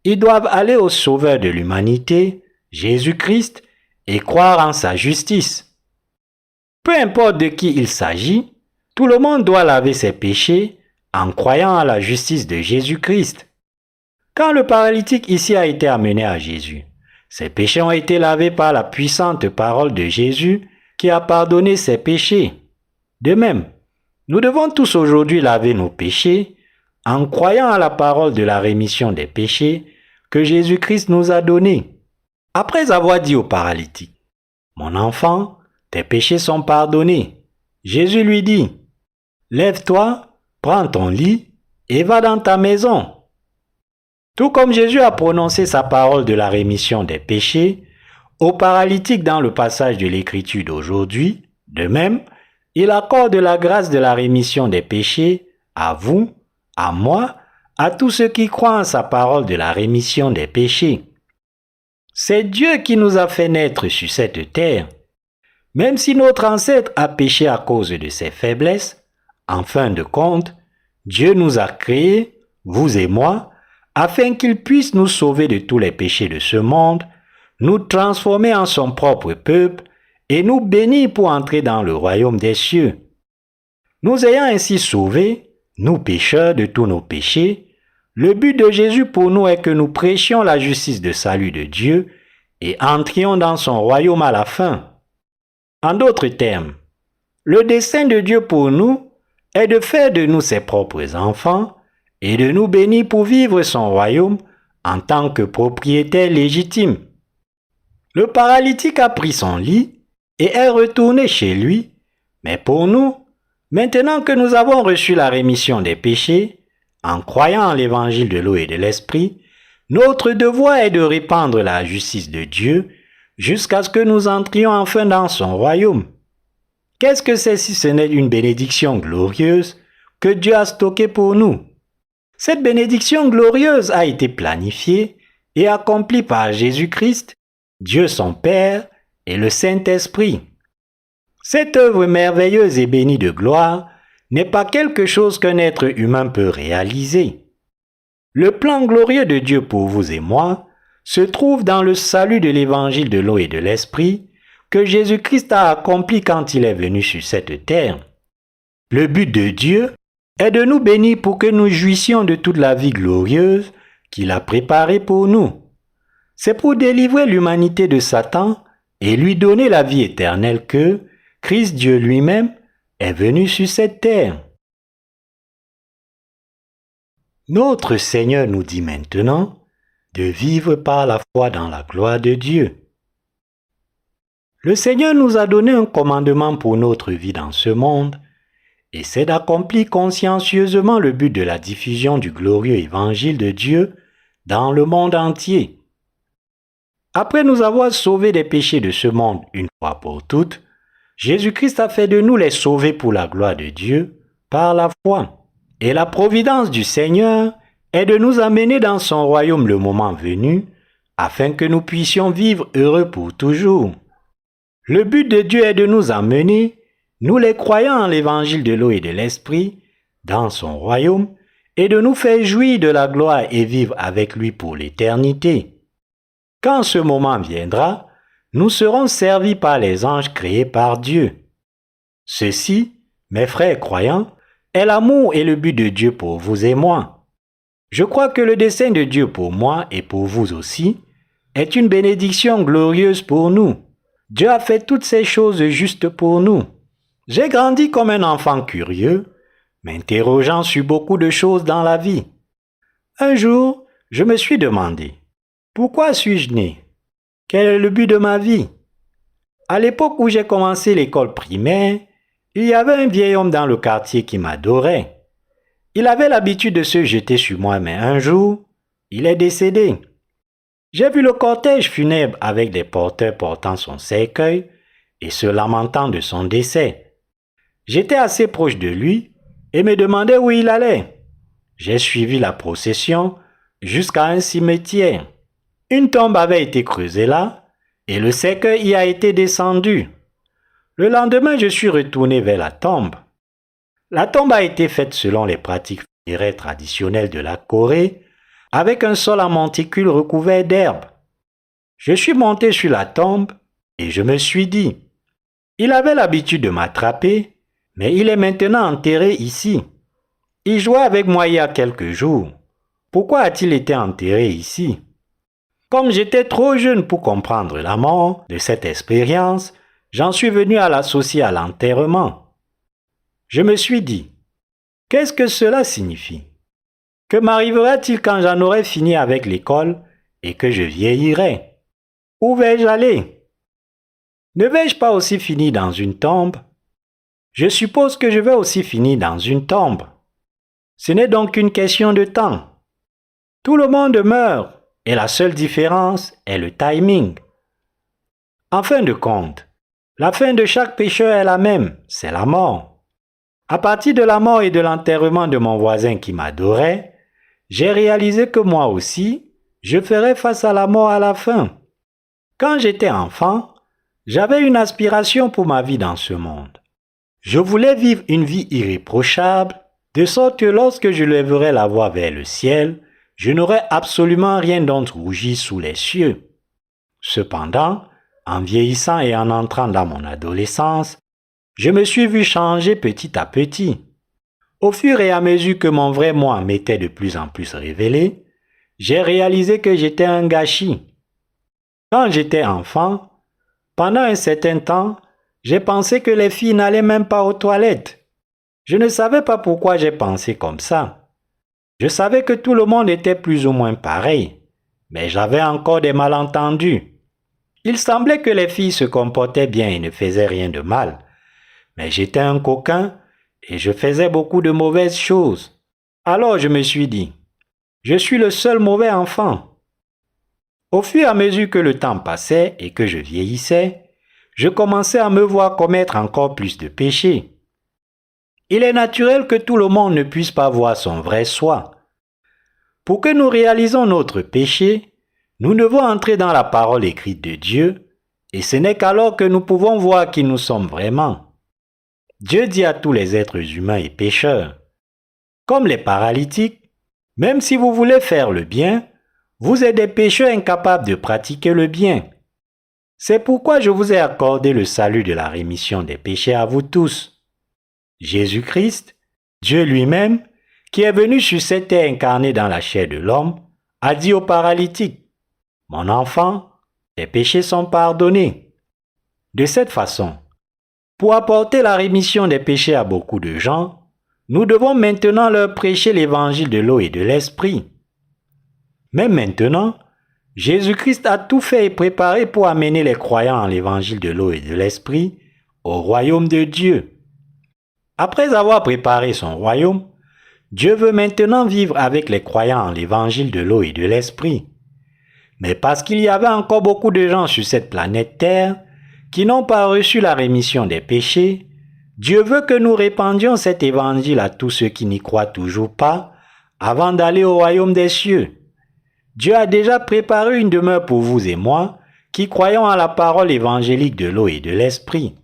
ils doivent aller au Sauveur de l'humanité, Jésus-Christ, et croire en sa justice. Peu importe de qui il s'agit, tout le monde doit laver ses péchés en croyant à la justice de Jésus-Christ. Quand le paralytique ici a été amené à Jésus, ses péchés ont été lavés par la puissante parole de Jésus qui a pardonné ses péchés. De même, nous devons tous aujourd'hui laver nos péchés en croyant à la parole de la rémission des péchés que Jésus-Christ nous a donnée. Après avoir dit au paralytique, « Mon enfant, tes péchés sont pardonnés », Jésus lui dit, « Lève-toi, prends ton lit et va dans ta maison. » Tout comme Jésus a prononcé sa parole de la rémission des péchés au paralytique dans le passage de l'Écriture d'aujourd'hui, de même, il accorde la grâce de la rémission des péchés à vous, à moi, à tous ceux qui croient en sa parole de la rémission des péchés. C'est Dieu qui nous a fait naître sur cette terre. Même si notre ancêtre a péché à cause de ses faiblesses, en fin de compte, Dieu nous a créés, vous et moi, afin qu'il puisse nous sauver de tous les péchés de ce monde, nous transformer en son propre peuple et nous bénir pour entrer dans le royaume des cieux. Nous ayant ainsi sauvés, nous pécheurs, de tous nos péchés, le but de Jésus pour nous est que nous prêchions la justice de salut de Dieu et entrions dans son royaume à la fin. En d'autres termes, le dessein de Dieu pour nous est de faire de nous ses propres enfants et de nous bénir pour vivre son royaume en tant que propriétaires légitimes. Le paralytique a pris son lit et est retourné chez lui, mais pour nous, maintenant que nous avons reçu la rémission des péchés, en croyant en l'évangile de l'eau et de l'esprit, notre devoir est de répandre la justice de Dieu jusqu'à ce que nous entrions enfin dans son royaume. Qu'est-ce que c'est si ce n'est une bénédiction glorieuse que Dieu a stockée pour nous? Cette bénédiction glorieuse a été planifiée et accomplie par Jésus-Christ, Dieu son Père et le Saint-Esprit. Cette œuvre merveilleuse et bénie de gloire n'est pas quelque chose qu'un être humain peut réaliser. Le plan glorieux de Dieu pour vous et moi se trouve dans le salut de l'évangile de l'eau et de l'esprit que Jésus-Christ a accompli quand il est venu sur cette terre. Le but de Dieu est de nous bénir pour que nous jouissions de toute la vie glorieuse qu'il a préparée pour nous. C'est pour délivrer l'humanité de Satan et lui donner la vie éternelle que Christ Dieu lui-même est venu sur cette terre. Notre Seigneur nous dit maintenant de vivre par la foi dans la gloire de Dieu. Le Seigneur nous a donné un commandement pour notre vie dans ce monde, et c'est d'accomplir consciencieusement le but de la diffusion du glorieux évangile de Dieu dans le monde entier. Après nous avoir sauvés des péchés de ce monde une fois pour toutes, Jésus-Christ a fait de nous les sauvés pour la gloire de Dieu par la foi. Et la providence du Seigneur est de nous amener dans son royaume le moment venu, afin que nous puissions vivre heureux pour toujours. Le but de Dieu est de nous amener, nous les croyants en l'évangile de l'eau et de l'esprit, dans son royaume, et de nous faire jouir de la gloire et vivre avec lui pour l'éternité. Quand ce moment viendra, nous serons servis par les anges créés par Dieu. Ceci, mes frères croyants, est l'amour et le but de Dieu pour vous et moi. Je crois que le dessein de Dieu pour moi et pour vous aussi est une bénédiction glorieuse pour nous. Dieu a fait toutes ces choses justes pour nous. J'ai grandi comme un enfant curieux, m'interrogeant sur beaucoup de choses dans la vie. Un jour, je me suis demandé, pourquoi suis-je né? Quel est le but de ma vie? À l'époque où j'ai commencé l'école primaire, il y avait un vieil homme dans le quartier qui m'adorait. Il avait l'habitude de se jeter sur moi, mais un jour, il est décédé. J'ai vu le cortège funèbre avec des porteurs portant son cercueil et se lamentant de son décès. J'étais assez proche de lui et me demandais où il allait. J'ai suivi la procession jusqu'à un cimetière. Une tombe avait été creusée là et le cercueil y a été descendu. Le lendemain, je suis retourné vers la tombe. La tombe a été faite selon les pratiques funéraires traditionnelles de la Corée, avec un sol en monticule recouvert d'herbe. Je suis monté sur la tombe et je me suis dit, il avait l'habitude de m'attraper, mais il est maintenant enterré ici. Il jouait avec moi il y a quelques jours. Pourquoi a-t-il été enterré ici? Comme j'étais trop jeune pour comprendre la mort de cette expérience, j'en suis venu à l'associer à l'enterrement. Je me suis dit, qu'est-ce que cela signifie? Que m'arrivera-t-il quand j'en aurai fini avec l'école et que je vieillirai? Où vais-je aller? Ne vais-je pas aussi finir dans une tombe? Je suppose que je vais aussi finir dans une tombe. Ce n'est donc qu'une question de temps. Tout le monde meurt et la seule différence est le timing. En fin de compte, la fin de chaque pécheur est la même, c'est la mort. À partir de la mort et de l'enterrement de mon voisin qui m'adorait, j'ai réalisé que moi aussi, je ferais face à la mort à la fin. Quand j'étais enfant, j'avais une aspiration pour ma vie dans ce monde. Je voulais vivre une vie irréprochable, de sorte que lorsque je lèverais la voix vers le ciel, je n'aurais absolument rien d'autre rougir sous les cieux. Cependant, en vieillissant et en entrant dans mon adolescence, je me suis vu changer petit à petit. Au fur et à mesure que mon vrai moi m'était de plus en plus révélé, j'ai réalisé que j'étais un gâchis. Quand j'étais enfant, pendant un certain temps, j'ai pensé que les filles n'allaient même pas aux toilettes. Je ne savais pas pourquoi j'ai pensé comme ça. Je savais que tout le monde était plus ou moins pareil, mais j'avais encore des malentendus. Il semblait que les filles se comportaient bien et ne faisaient rien de mal, mais j'étais un coquin et je faisais beaucoup de mauvaises choses. Alors je me suis dit, je suis le seul mauvais enfant. Au fur et à mesure que le temps passait et que je vieillissais, je commençais à me voir commettre encore plus de péchés. Il est naturel que tout le monde ne puisse pas voir son vrai soi. Pour que nous réalisons notre péché, nous devons entrer dans la parole écrite de Dieu, et ce n'est qu'alors que nous pouvons voir qui nous sommes vraiment. Dieu dit à tous les êtres humains et pécheurs, comme les paralytiques, même si vous voulez faire le bien, vous êtes des pécheurs incapables de pratiquer le bien. C'est pourquoi je vous ai accordé le salut de la rémission des péchés à vous tous. Jésus-Christ, Dieu lui-même, qui est venu sur cette terre incarnée dans la chair de l'homme, a dit aux paralytiques, « Mon enfant, tes péchés sont pardonnés. » De cette façon, pour apporter la rémission des péchés à beaucoup de gens, nous devons maintenant leur prêcher l'évangile de l'eau et de l'esprit. Mais maintenant, Jésus-Christ a tout fait et préparé pour amener les croyants en l'évangile de l'eau et de l'esprit au royaume de Dieu. Après avoir préparé son royaume, Dieu veut maintenant vivre avec les croyants en l'évangile de l'eau et de l'esprit. Mais parce qu'il y avait encore beaucoup de gens sur cette planète Terre qui n'ont pas reçu la rémission des péchés, Dieu veut que nous répandions cet évangile à tous ceux qui n'y croient toujours pas avant d'aller au royaume des cieux. Dieu a déjà préparé une demeure pour vous et moi qui croyons à la parole évangélique de l'eau et de l'esprit.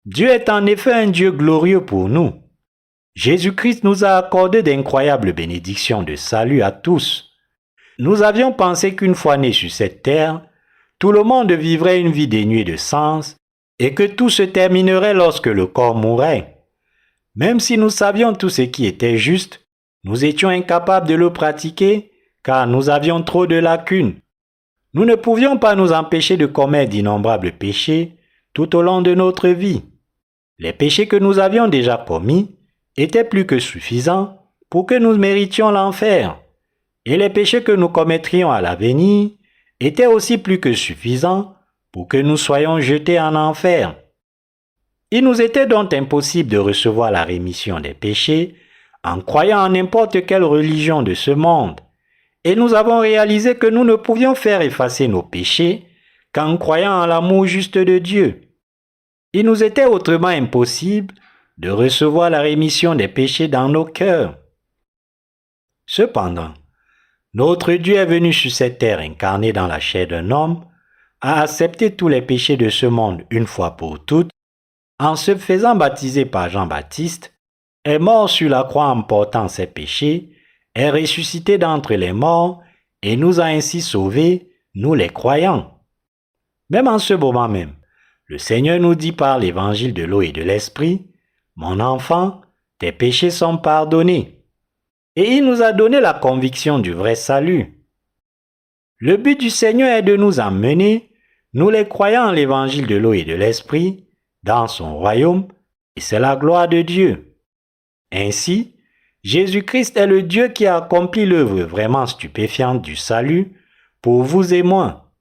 Dieu est en effet un Dieu glorieux pour nous. Jésus-Christ nous a accordé d'incroyables bénédictions de salut à tous. Nous avions pensé qu'une fois nés sur cette terre, tout le monde vivrait une vie dénuée de sens et que tout se terminerait lorsque le corps mourrait. Même si nous savions tout ce qui était juste, nous étions incapables de le pratiquer car nous avions trop de lacunes. Nous ne pouvions pas nous empêcher de commettre d'innombrables péchés tout au long de notre vie. Les péchés que nous avions déjà commis étaient plus que suffisants pour que nous méritions l'enfer. Et les péchés que nous commettrions à l'avenir étaient aussi plus que suffisants pour que nous soyons jetés en enfer. Il nous était donc impossible de recevoir la rémission des péchés en croyant en n'importe quelle religion de ce monde. Et nous avons réalisé que nous ne pouvions faire effacer nos péchés qu'en croyant en l'amour juste de Dieu. Il nous était autrement impossible de recevoir la rémission des péchés dans nos cœurs. Cependant, notre Dieu est venu sur cette terre incarné dans la chair d'un homme, a accepté tous les péchés de ce monde une fois pour toutes, en se faisant baptiser par Jean-Baptiste, est mort sur la croix en portant ses péchés, est ressuscité d'entre les morts et nous a ainsi sauvés, nous les croyants. Même en ce moment même, le Seigneur nous dit par l'évangile de l'eau et de l'esprit, « Mon enfant, tes péchés sont pardonnés. » Et il nous a donné la conviction du vrai salut. Le but du Seigneur est de nous emmener, nous les croyants en l'évangile de l'eau et de l'esprit, dans son royaume, et c'est la gloire de Dieu. Ainsi, Jésus-Christ est le Dieu qui a accompli l'œuvre vraiment stupéfiante du salut pour vous et moi.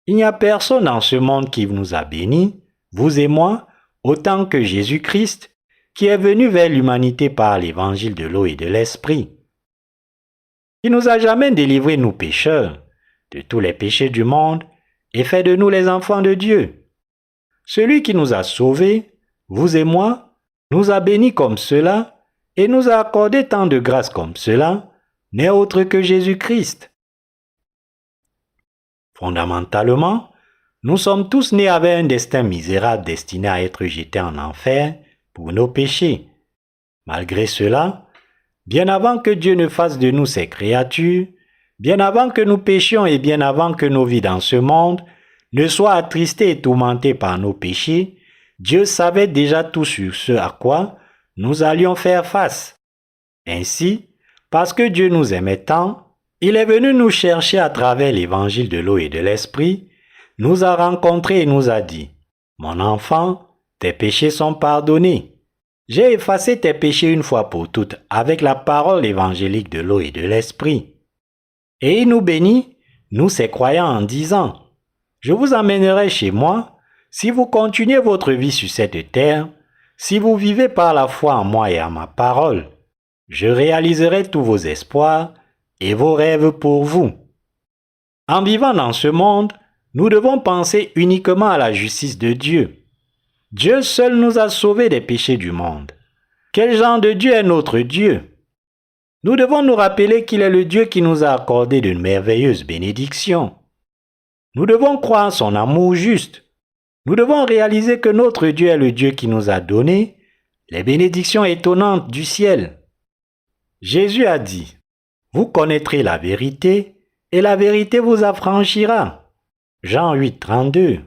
Il n'y a personne dans ce monde qui nous a bénis, vous et moi, autant que Jésus-Christ, qui est venu vers l'humanité par l'évangile de l'eau et de l'esprit. Il nous a jamais délivrés, nous pécheurs, de tous les péchés du monde et fait de nous les enfants de Dieu. Celui qui nous a sauvés, vous et moi, nous a bénis comme cela et nous a accordé tant de grâce comme cela, n'est autre que Jésus-Christ. Fondamentalement, nous sommes tous nés avec un destin misérable destiné à être jetés en enfer pour nos péchés. Malgré cela, bien avant que Dieu ne fasse de nous ses créatures, bien avant que nous péchions et bien avant que nos vies dans ce monde ne soient attristées et tourmentées par nos péchés, Dieu savait déjà tout sur ce à quoi nous allions faire face. Ainsi, parce que Dieu nous aimait tant, il est venu nous chercher à travers l'évangile de l'eau et de l'esprit, nous a rencontrés et nous a dit, « Mon enfant, tes péchés sont pardonnés. J'ai effacé tes péchés une fois pour toutes avec la parole évangélique de l'eau et de l'esprit. » Et il nous bénit, nous ses croyants, en disant, « Je vous emmènerai chez moi si vous continuez votre vie sur cette terre, si vous vivez par la foi en moi et en ma parole. Je réaliserai tous vos espoirs et vos rêves pour vous. » En vivant dans ce monde, nous devons penser uniquement à la justice de Dieu. Dieu seul nous a sauvés des péchés du monde. Quel genre de Dieu est notre Dieu? Nous devons nous rappeler qu'il est le Dieu qui nous a accordé de merveilleuses bénédictions. Nous devons croire en son amour juste. Nous devons réaliser que notre Dieu est le Dieu qui nous a donné les bénédictions étonnantes du ciel. Jésus a dit, « Vous connaîtrez la vérité et la vérité vous affranchira. » Jean 8, 32.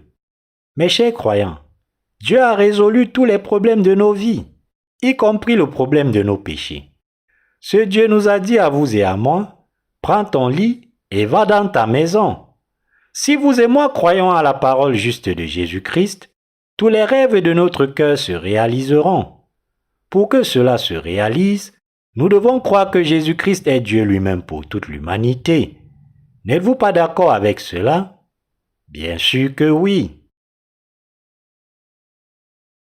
Mes chers croyants, Dieu a résolu tous les problèmes de nos vies, y compris le problème de nos péchés. Ce Dieu nous a dit à vous et à moi, « Prends ton lit et va dans ta maison. » Si vous et moi croyons à la parole juste de Jésus-Christ, tous les rêves de notre cœur se réaliseront. Pour que cela se réalise, nous devons croire que Jésus-Christ est Dieu lui-même pour toute l'humanité. N'êtes-vous pas d'accord avec cela? Bien sûr que oui.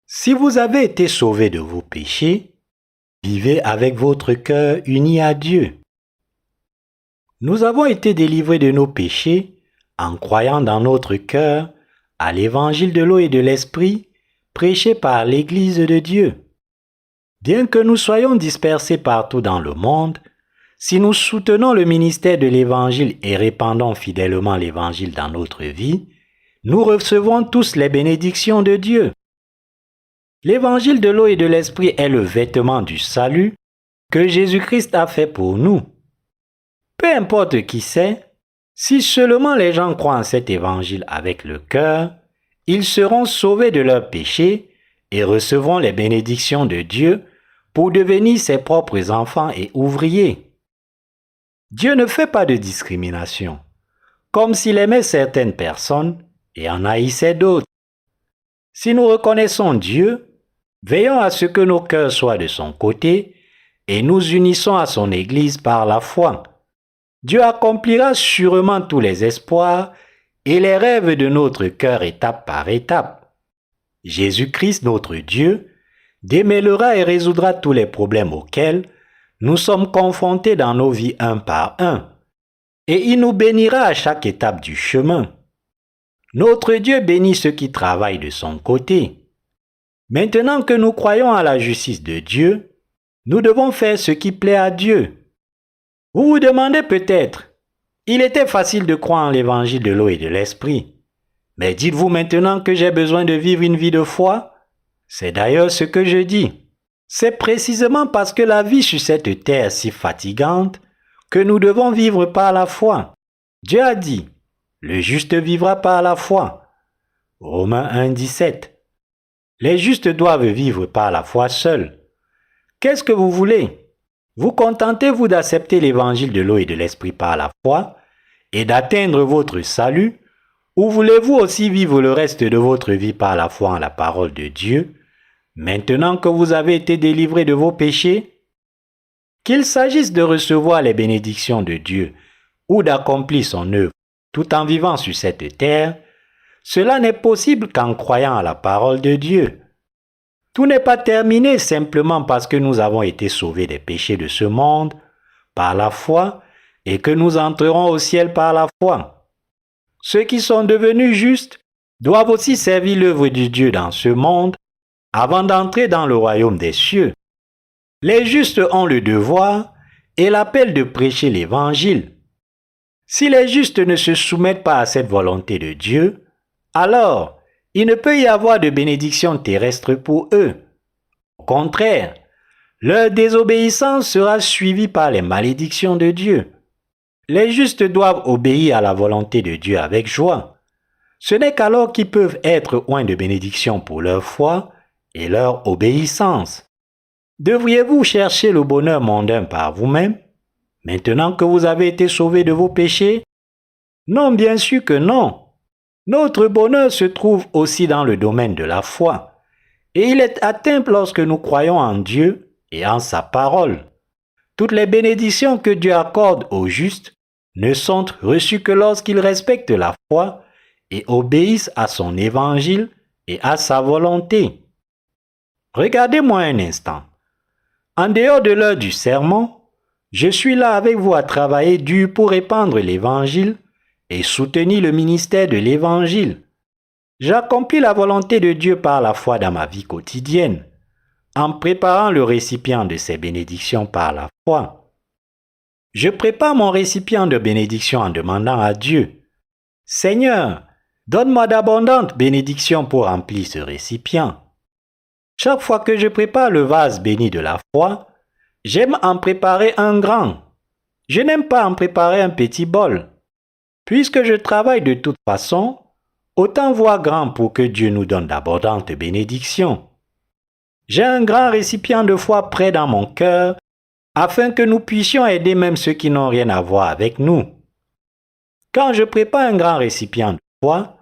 Si vous avez été sauvés de vos péchés, vivez avec votre cœur uni à Dieu. Nous avons été délivrés de nos péchés en croyant dans notre cœur à l'évangile de l'eau et de l'esprit prêché par l'Église de Dieu. Bien que nous soyons dispersés partout dans le monde, si nous soutenons le ministère de l'Évangile et répandons fidèlement l'Évangile dans notre vie, nous recevons tous les bénédictions de Dieu. L'évangile de l'eau et de l'esprit est le vêtement du salut que Jésus-Christ a fait pour nous. Peu importe qui c'est, si seulement les gens croient en cet évangile avec le cœur, ils seront sauvés de leurs péchés et recevront les bénédictions de Dieu pour devenir ses propres enfants et ouvriers. Dieu ne fait pas de discrimination, comme s'il aimait certaines personnes et en haïssait d'autres. Si nous reconnaissons Dieu, veillons à ce que nos cœurs soient de son côté et nous unissons à son Église par la foi. Dieu accomplira sûrement tous les espoirs et les rêves de notre cœur étape par étape. Jésus-Christ, notre Dieu, démêlera et résoudra tous les problèmes auxquels nous sommes confrontés dans nos vies un par un, et il nous bénira à chaque étape du chemin. Notre Dieu bénit ceux qui travaillent de son côté. Maintenant que nous croyons à la justice de Dieu, nous devons faire ce qui plaît à Dieu. Vous vous demandez peut-être, il était facile de croire en l'évangile de l'eau et de l'esprit. Mais dites-vous maintenant que j'ai besoin de vivre une vie de foi? C'est d'ailleurs ce que je dis. C'est précisément parce que la vie sur cette terre est si fatigante que nous devons vivre par la foi. Dieu a dit, le juste vivra par la foi. Romains 1, 17. Les justes doivent vivre par la foi seuls. Qu'est-ce que vous voulez? Vous contentez-vous d'accepter l'évangile de l'eau et de l'esprit par la foi et d'atteindre votre salut, ou voulez-vous aussi vivre le reste de votre vie par la foi en la parole de Dieu, maintenant que vous avez été délivrés de vos péchés? Qu'il s'agisse de recevoir les bénédictions de Dieu ou d'accomplir son œuvre tout en vivant sur cette terre, cela n'est possible qu'en croyant à la parole de Dieu. Tout n'est pas terminé simplement parce que nous avons été sauvés des péchés de ce monde par la foi et que nous entrerons au ciel par la foi. Ceux qui sont devenus justes doivent aussi servir l'œuvre de Dieu dans ce monde avant d'entrer dans le royaume des cieux. Les justes ont le devoir et l'appel de prêcher l'évangile. Si les justes ne se soumettent pas à cette volonté de Dieu, alors il ne peut y avoir de bénédiction terrestre pour eux. Au contraire, leur désobéissance sera suivie par les malédictions de Dieu. Les justes doivent obéir à la volonté de Dieu avec joie. Ce n'est qu'alors qu'ils peuvent être oints de bénédiction pour leur foi et leur obéissance. Devriez-vous chercher le bonheur mondain par vous-même, maintenant que vous avez été sauvés de vos péchés? Non, bien sûr que non. Notre bonheur se trouve aussi dans le domaine de la foi, et il est atteint lorsque nous croyons en Dieu et en sa parole. Toutes les bénédictions que Dieu accorde aux justes ne sont reçues que lorsqu'ils respectent la foi et obéissent à son évangile et à sa volonté. Regardez-moi un instant. En dehors de l'heure du sermon, je suis là avec vous à travailler dur pour répandre l'évangile et soutenir le ministère de l'évangile. J'accomplis la volonté de Dieu par la foi dans ma vie quotidienne, en préparant le récipient de ses bénédictions par la foi. Je prépare mon récipient de bénédictions en demandant à Dieu, « Seigneur, donne-moi d'abondantes bénédictions pour remplir ce récipient. » Chaque fois que je prépare le vase béni de la foi, j'aime en préparer un grand. Je n'aime pas en préparer un petit bol. Puisque je travaille de toute façon, autant voir grand pour que Dieu nous donne d'abondantes bénédictions. J'ai un grand récipient de foi prêt dans mon cœur, afin que nous puissions aider même ceux qui n'ont rien à voir avec nous. Quand je prépare un grand récipient de foi,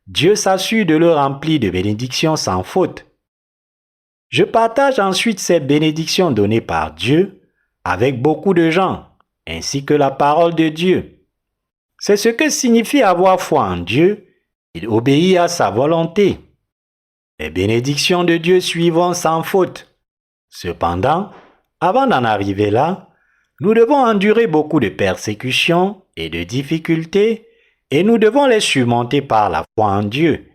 Dieu s'assure de le remplir de bénédictions sans faute. Je partage ensuite ces bénédictions données par Dieu avec beaucoup de gens, ainsi que la parole de Dieu. C'est ce que signifie avoir foi en Dieu et obéir à sa volonté. Les bénédictions de Dieu suivront sans faute. Cependant, avant d'en arriver là, nous devons endurer beaucoup de persécutions et de difficultés et nous devons les surmonter par la foi en Dieu.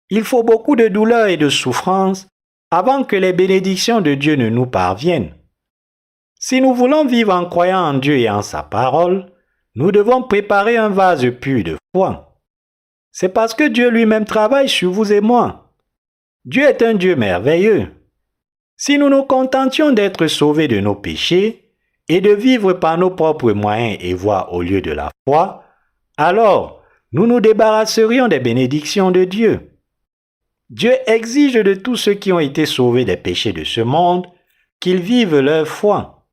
Il faut beaucoup de douleur et de souffrance avant que les bénédictions de Dieu ne nous parviennent. Si nous voulons vivre en croyant en Dieu et en sa parole, nous devons préparer un vase pur de foi. C'est parce que Dieu lui-même travaille sur vous et moi. Dieu est un Dieu merveilleux. Si nous nous contentions d'être sauvés de nos péchés et de vivre par nos propres moyens et voies au lieu de la foi, alors nous nous débarrasserions des bénédictions de Dieu. Dieu exige de tous ceux qui ont été sauvés des péchés de ce monde qu'ils vivent leur foi.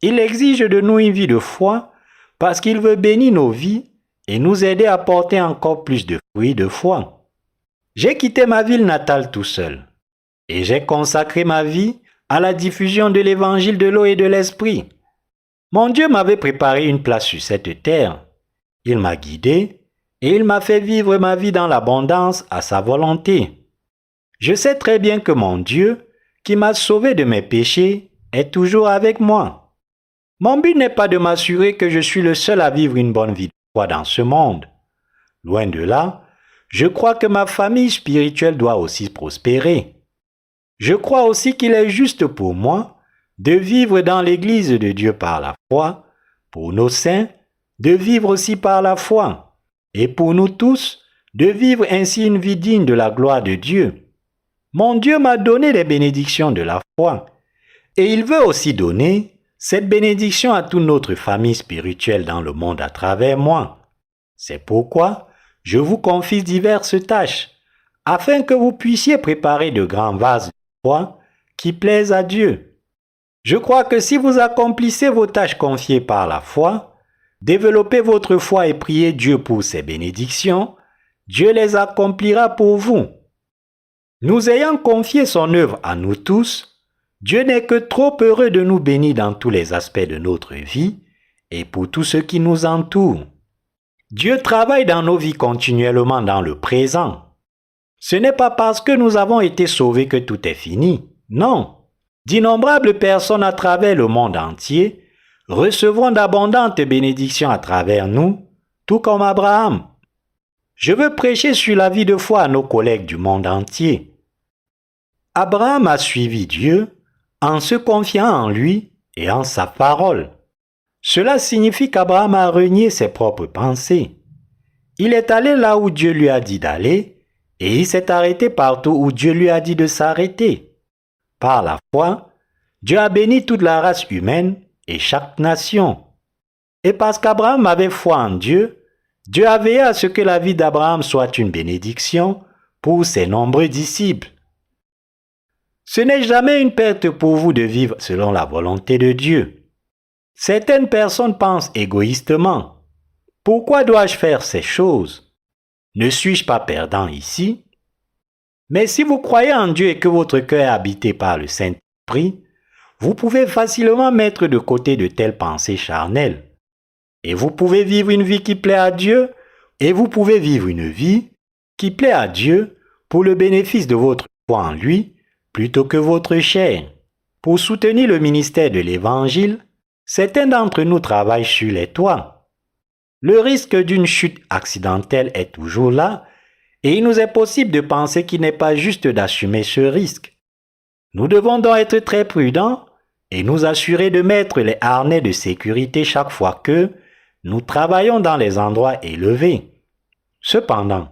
Il exige de nous une vie de foi parce qu'il veut bénir nos vies et nous aider à porter encore plus de fruits de foi. J'ai quitté ma ville natale tout seul et j'ai consacré ma vie à la diffusion de l'évangile de l'eau et de l'esprit. Mon Dieu m'avait préparé une place sur cette terre. Il m'a guidé et il m'a fait vivre ma vie dans l'abondance à sa volonté. Je sais très bien que mon Dieu, qui m'a sauvé de mes péchés, est toujours avec moi. Mon but n'est pas de m'assurer que je suis le seul à vivre une bonne vie de foi dans ce monde. Loin de là, je crois que ma famille spirituelle doit aussi prospérer. Je crois aussi qu'il est juste pour moi de vivre dans l'Église de Dieu par la foi, pour nos saints, de vivre aussi par la foi, et pour nous tous, de vivre ainsi une vie digne de la gloire de Dieu. Mon Dieu m'a donné les bénédictions de la foi, et il veut aussi donner cette bénédiction à toute notre famille spirituelle dans le monde à travers moi. C'est pourquoi je vous confie diverses tâches, afin que vous puissiez préparer de grands vases de foi qui plaisent à Dieu. Je crois que si vous accomplissez vos tâches confiées par la foi, développez votre foi et priez Dieu pour ses bénédictions, Dieu les accomplira pour vous. Nous ayant confié son œuvre à nous tous, Dieu n'est que trop heureux de nous bénir dans tous les aspects de notre vie et pour tout ce qui nous entoure. Dieu travaille dans nos vies continuellement dans le présent. Ce n'est pas parce que nous avons été sauvés que tout est fini. Non. D'innombrables personnes à travers le monde entier recevront d'abondantes bénédictions à travers nous, tout comme Abraham. Je veux prêcher sur la vie de foi à nos collègues du monde entier. Abraham a suivi Dieu en se confiant en lui et en sa parole. Cela signifie qu'Abraham a renié ses propres pensées. Il est allé là où Dieu lui a dit d'aller et il s'est arrêté partout où Dieu lui a dit de s'arrêter. Par la foi, Dieu a béni toute la race humaine et chaque nation. Et parce qu'Abraham avait foi en Dieu, Dieu a veillé à ce que la vie d'Abraham soit une bénédiction pour ses nombreux disciples. Ce n'est jamais une perte pour vous de vivre selon la volonté de Dieu. Certaines personnes pensent égoïstement. Pourquoi dois-je faire ces choses? Ne suis-je pas perdant ici? Mais si vous croyez en Dieu et que votre cœur est habité par le Saint-Esprit, vous pouvez facilement mettre de côté de telles pensées charnelles. Et vous pouvez vivre une vie qui plaît à Dieu, et vous pouvez vivre une vie qui plaît à Dieu pour le bénéfice de votre foi en lui, plutôt que votre chair. Pour soutenir le ministère de l'Évangile, certains d'entre nous travaillent sur les toits. Le risque d'une chute accidentelle est toujours là, et il nous est possible de penser qu'il n'est pas juste d'assumer ce risque. Nous devons donc être très prudents et nous assurer de mettre les harnais de sécurité chaque fois que nous travaillons dans les endroits élevés. Cependant,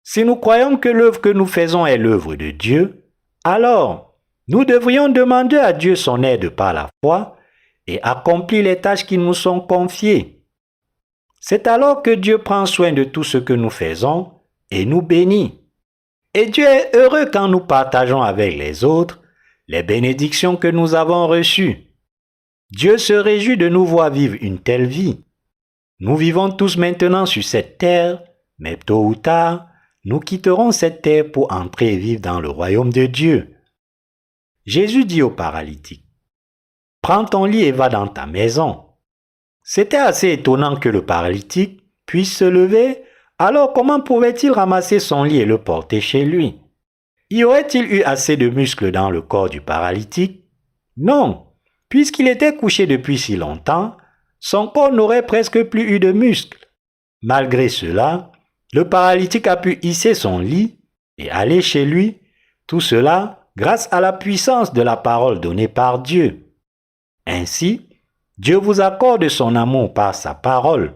si nous croyons que l'œuvre que nous faisons est l'œuvre de Dieu, alors nous devrions demander à Dieu son aide par la foi et accomplir les tâches qui nous sont confiées. C'est alors que Dieu prend soin de tout ce que nous faisons et nous bénit. Et Dieu est heureux quand nous partageons avec les autres les bénédictions que nous avons reçues. Dieu se réjouit de nous voir vivre une telle vie. Nous vivons tous maintenant sur cette terre, mais tôt ou tard, nous quitterons cette terre pour entrer et vivre dans le royaume de Dieu. Jésus dit au paralytique, « Prends ton lit et va dans ta maison. » C'était assez étonnant que le paralytique puisse se lever, alors comment pouvait-il ramasser son lit et le porter chez lui? Y aurait-il eu assez de muscles dans le corps du paralytique? Non, puisqu'il était couché depuis si longtemps, son corps n'aurait presque plus eu de muscles. Malgré cela, le paralytique a pu hisser son lit et aller chez lui, tout cela grâce à la puissance de la parole donnée par Dieu. Ainsi, Dieu vous accorde son amour par sa parole.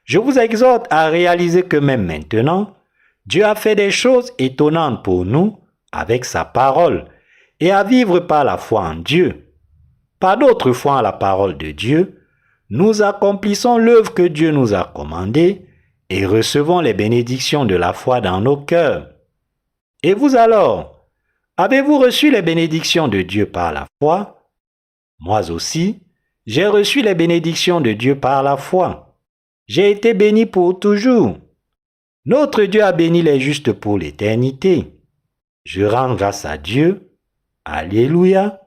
Je vous exhorte à réaliser que même maintenant, Dieu a fait des choses étonnantes pour nous avec sa parole et à vivre par la foi en Dieu. Par notre foi en la parole de Dieu, nous accomplissons l'œuvre que Dieu nous a commandée et recevons les bénédictions de la foi dans nos cœurs. Et vous alors, avez-vous reçu les bénédictions de Dieu par la foi? Moi aussi, j'ai reçu les bénédictions de Dieu par la foi. J'ai été béni pour toujours. Notre Dieu a béni les justes pour l'éternité. Je rends grâce à Dieu. Alléluia.